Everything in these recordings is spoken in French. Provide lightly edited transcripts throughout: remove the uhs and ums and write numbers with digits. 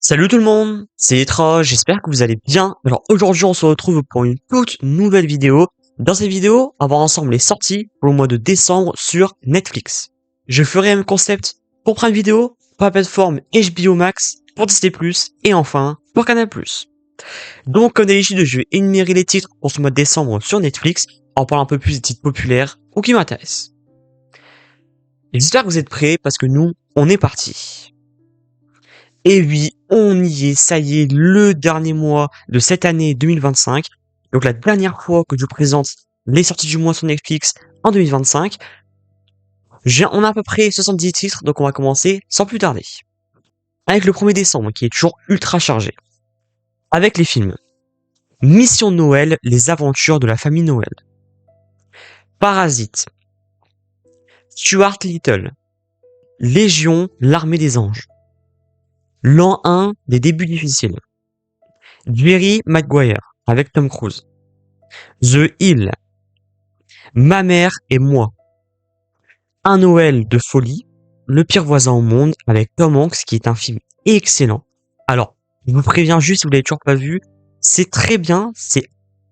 Salut tout le monde, c'est Etra, j'espère que vous allez bien. Alors aujourd'hui on se retrouve pour une toute nouvelle vidéo. Dans cette vidéo, on va voir ensemble les sorties pour le mois de décembre sur Netflix. Je ferai un concept pour Prime Video, pour la plateforme HBO Max, pour Disney+, et enfin pour Canal+. Donc comme d'habitude, je vais énumérer les titres pour ce mois de décembre sur Netflix, en parlant un peu plus des titres populaires ou qui m'intéressent. J'espère que vous êtes prêts parce que nous, on est parti. Et oui, on y est, ça y est, le dernier mois de cette année 2025. Donc la dernière fois que je vous présente les sorties du mois sur Netflix en 2025. On a à peu près 70 titres, donc on va commencer sans plus tarder. Avec le 1er décembre, qui est toujours ultra chargé. Avec les films. Mission Noël, les aventures de la famille Noël. Parasite. Stuart Little. Légion, l'armée des anges. L'an 1 des débuts difficiles. Jerry Maguire avec Tom Cruise. The Hill. Ma mère et moi. Un Noël de folie. Le pire voisin au monde avec Tom Hanks qui est un film excellent. Alors, je vous préviens juste si vous l'avez toujours pas vu, c'est très bien,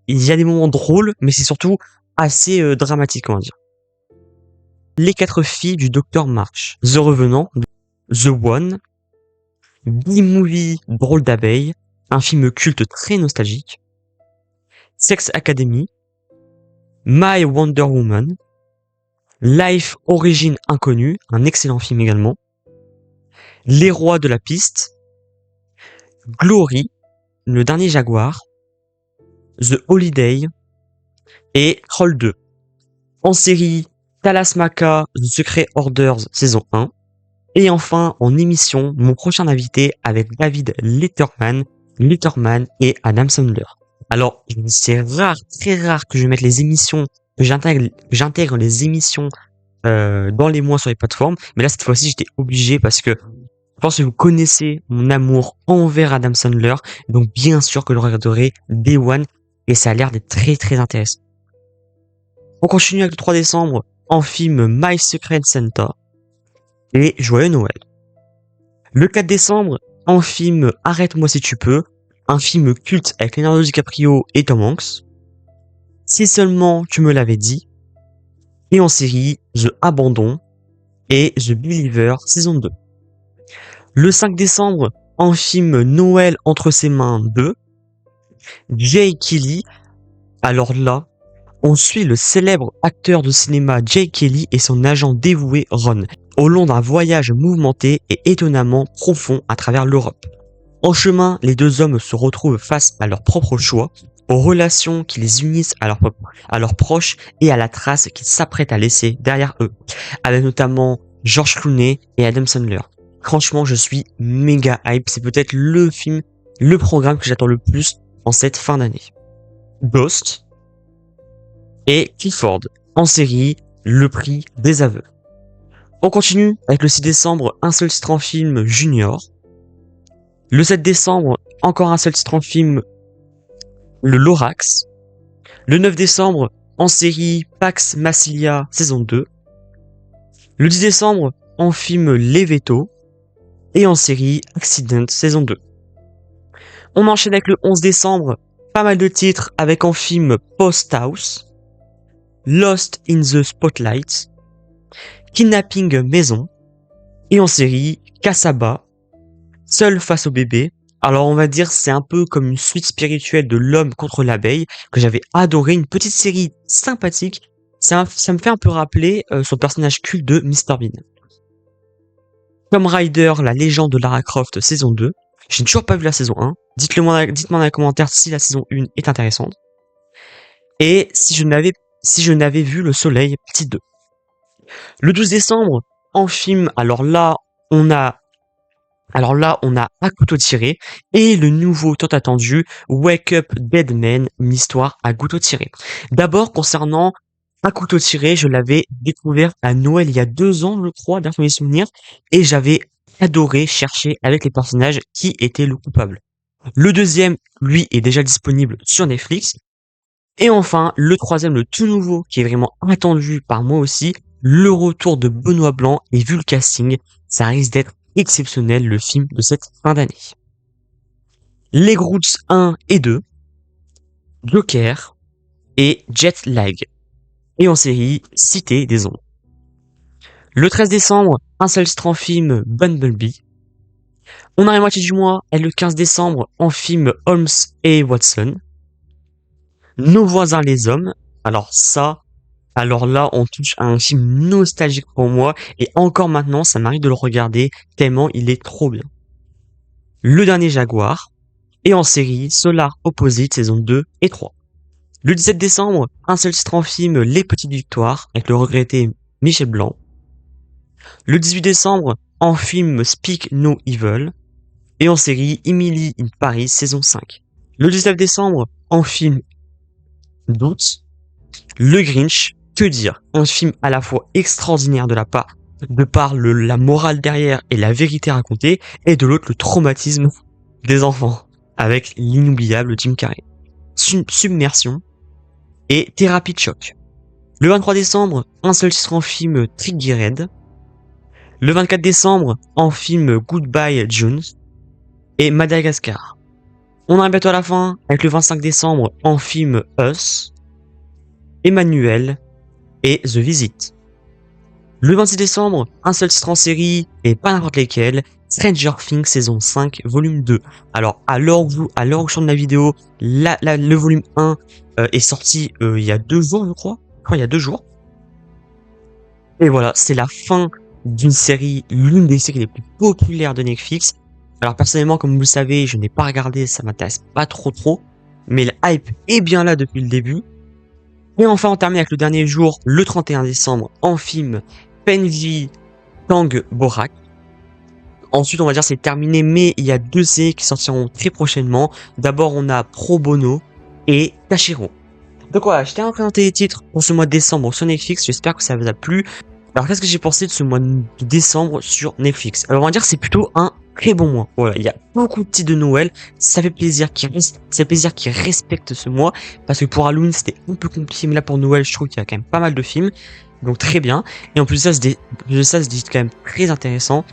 il y a des moments drôles, mais c'est surtout assez dramatique, on va dire. Les 4 filles du Docteur March. The Revenant. The One. B-Movie Drôle d'abeille. Un film culte très nostalgique. Sex Academy. My Wonder Woman. Life Origine Inconnue, un excellent film également. Les Rois de la Piste. Glory, Le Dernier Jaguar. The Holiday. Et Troll 2. En série, Talasmaka, The Secret Orders saison 1. Et enfin, en émission, mon prochain invité avec David Letterman et Adam Sandler. Alors, c'est rare, très rare que je mette les émissions, que j'intègre les émissions dans les mois sur les plateformes. Mais là, cette fois-ci, j'étais obligé parce que je pense que vous connaissez mon amour envers Adam Sandler. Donc, bien sûr que je le regarderai Day One. Et ça a l'air d'être très, très intéressant. On continue avec le 3 décembre en film My Secret Santa et Joyeux Noël. Le 4 décembre en film Arrête-moi si tu peux, un film culte avec Leonardo DiCaprio et Tom Hanks. Si seulement tu me l'avais dit. Et en série, The Abandon et The Believer saison 2. Le 5 décembre, en film Noël entre ses mains 2, Jay Kelly. Alors là, on suit le célèbre acteur de cinéma Jay Kelly et son agent dévoué Ron, au long d'un voyage mouvementé et étonnamment profond à travers l'Europe. En chemin, les deux hommes se retrouvent face à leurs propres choix, aux relations qui les unissent à leurs proches et à la trace qu'ils s'apprêtent à laisser derrière eux, avec notamment George Clooney et Adam Sandler. Franchement, je suis méga hype, c'est peut-être le programme que j'attends le plus en cette fin d'année. Ghost et Clifford, en série, Le Prix des aveux. On continue avec le 6 décembre, un seul titre en film Junior. Le 7 décembre, encore un seul titre en film, Le Lorax. Le 9 décembre, en série, Pax Massilia, saison 2. Le 10 décembre, en film Les Vétos. Et en série, Accident, saison 2. On enchaîne avec le 11 décembre, pas mal de titres avec en film Post House, Lost in the Spotlight, Kidnapping Maison, et en série, Casaba, Seul face au bébé. Alors on va dire c'est un peu comme une suite spirituelle de L'homme contre l'abeille, que j'avais adoré, une petite série sympathique. Ça me fait un peu rappeler son personnage culte de Mr Bean. Tomb Raider, la légende de Lara Croft, saison 2. Je n'ai toujours pas vu la saison 1. Dites-moi dans les commentaires si la saison 1 est intéressante. Et si je n'avais vu Le Soleil, partie 2. Le 12 décembre, en film, alors là, on a À couteau tiré et le nouveau tant attendu Wake Up Dead Man, une histoire à couteau tiré. D'abord, concernant À couteau tiré, je l'avais découvert à Noël il y a 2 ans, je crois, d'après mes souvenirs, et j'avais adoré chercher avec les personnages qui était le coupable. Le deuxième, lui, est déjà disponible sur Netflix. Et enfin, le troisième, le tout nouveau, qui est vraiment attendu par moi aussi, le retour de Benoît Blanc, et vu le casting, ça risque d'être exceptionnel, le film de cette fin d'année. Les Roots 1 et 2, Joker et Jet Lag. Et en série, Cité des ombres. Le 13 décembre, un seul titre en film, Bumblebee. On arrive à la moitié du mois, et le 15 décembre, en film Holmes et Watson. Nos voisins les hommes. Alors là, on touche à un film nostalgique pour moi, et encore maintenant, ça m'arrive de le regarder, tellement il est trop bien. Le dernier Jaguar, et en série, Solar Opposite, saison 2 et 3. Le 17 décembre, un seul titre en film, Les Petites Victoires, avec le regretté Michel Blanc. Le 18 décembre, en film Speak No Evil, et en série Emily in Paris, saison 5. Le 19 décembre, en film Doute, Le Grinch, que dire, un film à la fois extraordinaire de par la morale derrière et la vérité racontée, et de l'autre le traumatisme des enfants, avec l'inoubliable Jim Carrey. Submersion et Thérapie de choc. Le 23 décembre, un seul titre en film Triggered. Le 24 décembre, en film Goodbye June et Madagascar. On arrive bientôt à la fin avec le 25 décembre en film Us, Emmanuel et The Visit. Le 26 décembre, un seul titre en série et pas n'importe lesquels, Stranger Things saison 5 volume 2. Alors à l'heure où je tourne la vidéo, le volume 1 est sorti il y a 2 jours je crois. Il y a 2 jours. Et voilà, c'est la fin d'une série, l'une des séries les plus populaires de Netflix. Alors personnellement, comme vous le savez, je n'ai pas regardé, ça m'intéresse pas trop, mais le hype est bien là depuis le début. Et enfin, on termine avec le dernier jour, le 31 décembre, en film Penji Tang Borak. Ensuite, on va dire c'est terminé, mais il y a 2 séries qui sortiront très prochainement. D'abord, on a Pro Bono et Tashiro. Donc voilà, je tiens à présenter les titres pour ce mois de décembre sur Netflix, j'espère que ça vous a plu. Alors qu'est-ce que j'ai pensé de ce mois de décembre sur Netflix? Alors on va dire que c'est plutôt un très bon mois. Voilà, il y a beaucoup de titres de Noël, ça fait plaisir qu'ils respectent ce mois, parce que pour Halloween c'était un peu compliqué, mais là pour Noël je trouve qu'il y a quand même pas mal de films, donc très bien. Et en plus de ça, c'est quand même très intéressant.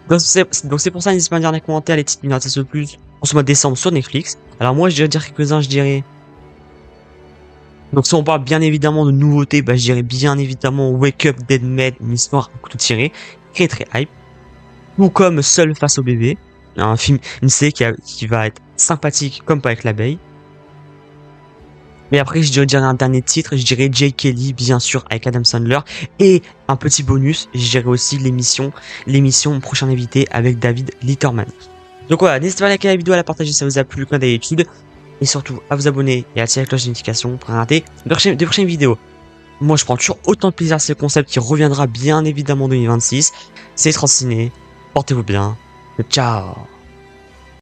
Donc c'est pour ça, n'hésitez pas à me dire dans les commentaires les titres qui m'intéressent le plus pour ce mois de décembre sur Netflix. Alors moi je dirais quelques-uns, je dirais... Donc si on parle bien évidemment de nouveautés, je dirais bien évidemment Wake Up Dead Med, une histoire à couteau tiré, très hype. Ou comme Seul face au bébé, un film, une série qui va être sympathique comme pas avec l'abeille. Mais après je dirais un dernier titre, je dirais Jay Kelly bien sûr avec Adam Sandler. Et un petit bonus, je dirais aussi l'émission Prochain invité avec David Litterman. Donc voilà, n'hésitez pas à liker la vidéo, à la partager si ça vous a plu comme d'habitude. Et surtout à vous abonner et à activer la cloche de notification pour rater des prochaines vidéos. Moi je prends toujours autant de plaisir à ce concept qui reviendra bien évidemment en 2026. C'est Transciné, portez-vous bien, ciao.